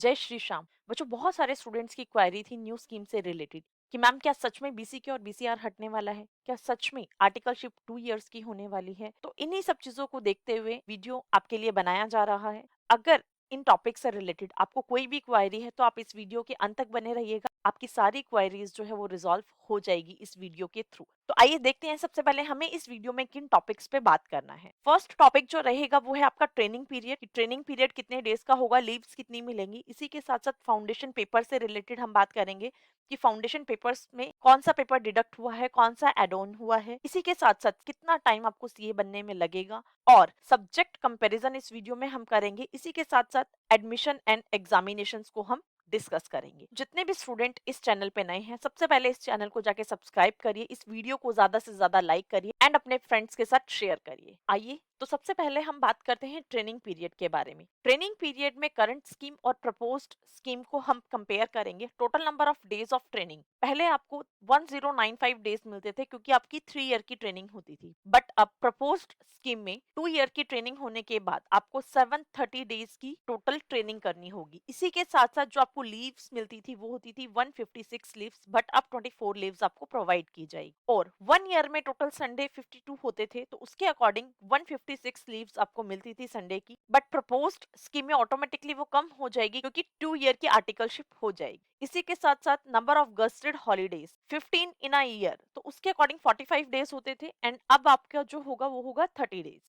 जय श्री श्याम। बच्चों, बहुत सारे स्टूडेंट्स की क्वेरी थी न्यू स्कीम से रिलेटेड कि मैम क्या सच में बीसीके और बीसीआर हटने वाला है, क्या सच में आर्टिकलशिप 2 इयर्स की होने वाली है। तो इन्हीं सब चीजों को देखते हुए वीडियो आपके लिए बनाया जा रहा है। अगर इन टॉपिक से रिलेटेड आपको कोई भी क्वेरी है तो आप इस वीडियो के अंत तक बने रहिएगा। आपकी सारी क्वेरीज जो है वो रिजॉल्व हो जाएगी इस वीडियो के थ्रू। तो आइए देखते हैं सबसे पहले हमें इस वीडियो में किन टॉपिक्स पे बात करना है। फर्स्ट टॉपिक जो रहेगा वो है आपका ट्रेनिंग पीरियड। ट्रेनिंग पीरियड कितने डेज का होगा, लीव्स कितनी मिलेंगी। इसी के साथ साथ फाउंडेशन पेपर से रिलेटेड हम बात करेंगे कि फाउंडेशन पेपर्स में कौन सा पेपर डिडक्ट हुआ है, कौन सा एड ऑन हुआ है। इसी के साथ साथ कितना टाइम आपको सीए बनने में लगेगा और सब्जेक्ट कंपैरिजन इस वीडियो में हम करेंगे। इसी के साथ साथ एडमिशन एंड एग्जामिनेशंस को हम डिस्कस करेंगे। जितने भी स्टूडेंट इस चैनल पे नए हैं, सबसे पहले इस चैनल को जाके सब्सक्राइब करिए, इस वीडियो को ज्यादा से ज्यादा लाइक करिए एंड अपने फ्रेंड्स के साथ शेयर करिए। आइए तो सबसे पहले हम बात करते हैं ट्रेनिंग पीरियड के बारे में। ट्रेनिंग पीरियड में करंट स्कीम और प्रपोज्ड स्कीम को हम कंपेयर करेंगे। Total number of days of training, पहले आपको 1095 डेज मिलते थे क्योंकि आपकी 3 ईयर की ट्रेनिंग होती थी, बट अब प्रपोज्ड स्कीम में 2 ईयर की ट्रेनिंग होने के बाद आपको 730 डेज की टोटल ट्रेनिंग करनी होगी। इसी के साथ साथ जो आपको लीव्स मिलती थी वो होती थी 156 लीव्स, बट अब 24 लीव्स आपको प्रोवाइड की जाएगी। और 1 ईयर में टोटल संडे 52 होते थे, तो उसके अकॉर्डिंग 156 लीव्स आपको मिलती थी संडे की। बट प्रपोज्ड स्कीम में ऑटोमेटिकली वो कम हो जाएगी क्योंकि 2 ईयर की आर्टिकलशिप हो जाएगी। इसी के साथ साथ number of gazetted holidays 15 in a year, तो उसके अकॉर्डिंग 45 डेज होते थे एंड अब आपका जो होगा वो होगा 30 डेज।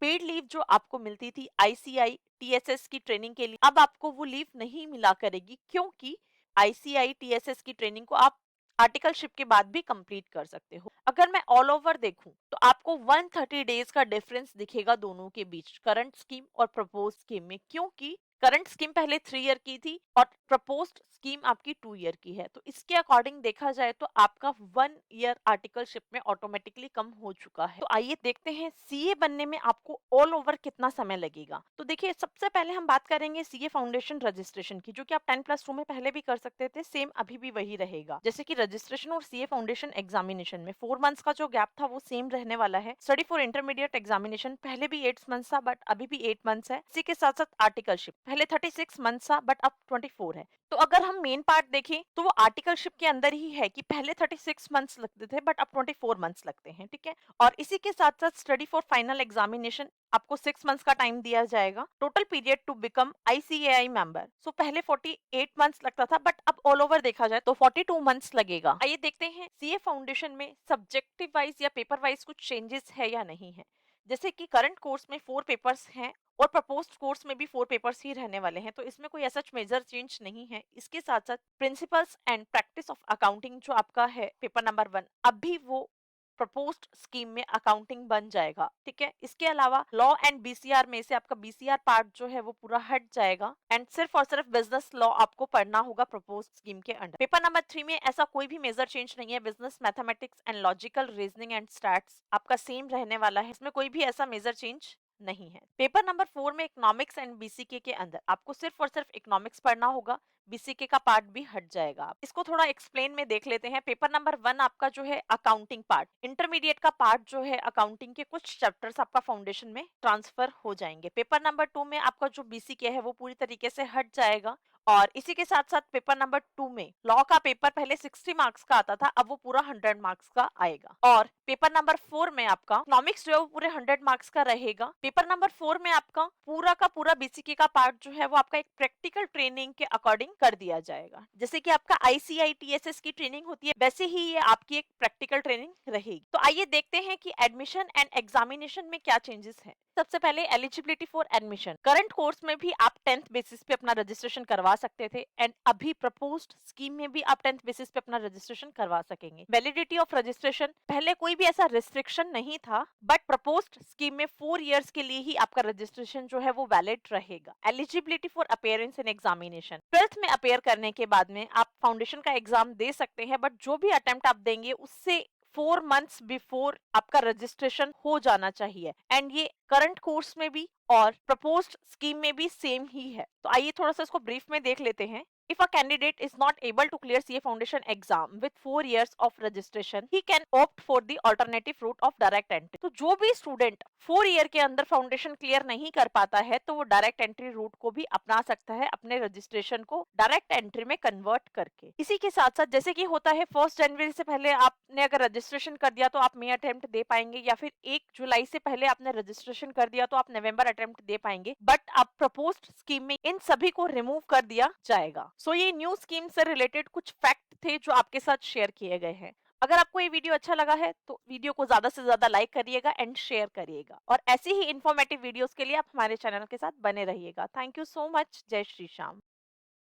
पेड लीव जो आपको मिलती थी आईसीआई टीएसएस की ट्रेनिंग के लिए, अब आपको वो लीव नहीं मिला करेगी क्योंकि आईसीआई टीएसएस की ट्रेनिंग को आप आर्टिकलशिप के बाद भी कंप्लीट कर सकते हो। अगर मैं ऑल ओवर देखूं तो आपको 130 डेज का डिफरेंस दिखेगा दोनों के बीच, करंट स्कीम और प्रपोज स्कीम में, क्योंकि करंट स्कीम पहले 3 ईयर की थी और प्रपोज्ड स्कीम आपकी 2 ईयर की है। तो इसके अकॉर्डिंग देखा जाए तो आपका 1 ईयर आर्टिकलशिप में ऑटोमेटिकली कम हो चुका है। तो आइए देखते हैं सीए बनने में आपको ऑल ओवर कितना समय लगेगा। तो देखिए, सबसे पहले हम बात करेंगे सीए फाउंडेशन रजिस्ट्रेशन की, जो कि आप 10+2 में पहले भी कर सकते थे, सेम अभी भी वही रहेगा। जैसे कि रजिस्ट्रेशन और सीए फाउंडेशन एग्जामिनेशन में 4 मंथ्स का जो गैप था वो सेम रहने वाला है। स्टडी फॉर इंटरमीडिएट एग्जामिनेशन पहले भी 8 मंथ्स था बट अभी भी 8 मंथ्स है। इसी के साथ साथ आर्टिकलशिप पहले 36 मंथ्स था बट अब 24 है। तो अगर हम मेन पार्ट देखें तो वो आर्टिकलशिप के अंदर ही है कि पहले 36 मंथ्स लगते थे बट अब 24 मंथ्स लगते हैं, ठीक है। और इसी के साथ साथ स्टडी फॉर फाइनल एग्जामिनेशन आपको 6 मंथ्स का टाइम दिया जाएगा। Total period to become ICAI member, so पहले 48 मंथ्स लगता था बट अब ऑल ओवर देखा जाए तो 42 मंथ्स लगेगा। आइए देखते हैं सीए फाउंडेशन में सब्जेक्टिव वाइज या पेपर वाइज कुछ चेंजेस है या नहीं है। जैसे कि करंट कोर्स में 4 पेपर्स हैं और प्रपोज्ड कोर्स में भी 4 पेपर्स ही रहने वाले हैं, तो इसमें कोई ऐसा मेजर चेंज नहीं है। इसके साथ साथ principles and practice of accounting जो आपका है पेपर नंबर 1, अब भी वो प्रपोज्ड स्कीम में अकाउंटिंग बन जाएगा, ठीक है। इसके अलावा लॉ एंड बीसीआर में से आपका बीसीआर पार्ट जो है वो पूरा हट जाएगा एंड सिर्फ और सिर्फ बिजनेस लॉ आपको पढ़ना होगा प्रपोज्ड स्कीम के अंडर। पेपर नंबर 3 में ऐसा कोई भी मेजर चेंज नहीं है। Business mathematics and logical reasoning and stats आपका सेम रहने वाला है, इसमें कोई भी ऐसा मेजर चेंज नहीं है। पेपर नंबर 4 में इकोनॉमिक्स एंड बीसीके के अंदर आपको सिर्फ और सिर्फ इकोनॉमिक्स पढ़ना होगा, बीसीके का पार्ट भी हट जाएगा। इसको थोड़ा एक्सप्लेन में देख लेते हैं। पेपर नंबर 1 आपका जो है अकाउंटिंग पार्ट, इंटरमीडिएट का पार्ट जो है अकाउंटिंग के कुछ चैप्टर्स आपका फाउंडेशन में ट्रांसफर हो जाएंगे। पेपर नंबर 2 में आपका जो बीसीके है वो पूरी तरीके से हट जाएगा। और इसी के साथ साथ पेपर नंबर 2 में लॉ का पेपर पहले 60 मार्क्स का आता था, अब वो पूरा 100 मार्क्स का आएगा। और पेपर नंबर 4 में आपका इकोनॉमिक्स जो है वो पूरे 100 मार्क्स का रहेगा। पेपर नंबर 4 में आपका पूरा बीसीके का पार्ट जो है वो आपका एक प्रैक्टिकल ट्रेनिंग के अकॉर्डिंग कर दिया जाएगा। जैसे कि आपका आईसीआई टीएसएस की ट्रेनिंग होती है, वैसे ही ये आपकी एक प्रैक्टिकल ट्रेनिंग रहेगी। तो आइए देखते हैं कि एडमिशन एंड एग्जामिनेशन में क्या चेंजेस है। सबसे पहले eligibility for admission, current course में भी आप 10th बेसिस पे अपना रजिस्ट्रेशन करवा सकते थे एंड अभी प्रपोज्ड स्कीम में भी आप 10th बेसिस पे अपना रजिस्ट्रेशन करवा सकेंगे। वैलिडिटी ऑफ रजिस्ट्रेशन, पहले कोई भी ऐसा रिस्ट्रिक्शन नहीं था बट प्रपोज्ड स्कीम में 4 इयर्स के लिए ही आपका रजिस्ट्रेशन जो है वो वैलिड रहेगा। Eligibility for appearance in examination, 12th में अपीयर करने के बाद में आप फाउंडेशन का एग्जाम दे सकते हैं बट जो भी अटेम्प्ट आप देंगे उससे 4 मंथ्स बिफोर आपका रजिस्ट्रेशन हो जाना चाहिए एंड ये करंट कोर्स में भी और प्रपोज्ड स्कीम में भी सेम ही है। तो आइए थोड़ा सा इसको ब्रीफ में देख लेते हैं। If a candidate is not able to clear CA foundation exam with 4 years of registration, he can opt for the alternative route of direct entry. तो जो भी स्टूडेंट 4 ईयर के अंदर फाउंडेशन क्लियर नहीं कर पाता है तो वो डायरेक्ट एंट्री रूट को भी अपना सकता है अपने रजिस्ट्रेशन को डायरेक्ट एंट्री में कन्वर्ट करके। इसी के साथ साथ जैसे कि होता है 1 जनवरी से पहले आपने अगर रजिस्ट्रेशन कर दिया तो आप मई अटेम्प्ट दे पाएंगे, या फिर 1 जुलाई से पहले आपने रजिस्ट्रेशन कर दिया तो आप नवंबर अटेम्प्ट दे पाएंगे। बट अब प्रपोज्ड स्कीम में इन सभी को रिमूव कर दिया जाएगा। सो ये न्यू स्कीम से रिलेटेड कुछ फैक्ट थे जो आपके साथ शेयर किए गए हैं। अगर आपको ये वीडियो अच्छा लगा है तो वीडियो को ज्यादा से ज्यादा लाइक करिएगा एंड शेयर करिएगा, और ऐसी ही इंफॉर्मेटिव वीडियोस के लिए आप हमारे चैनल के साथ बने रहिएगा। Thank you so much. जय श्री श्याम।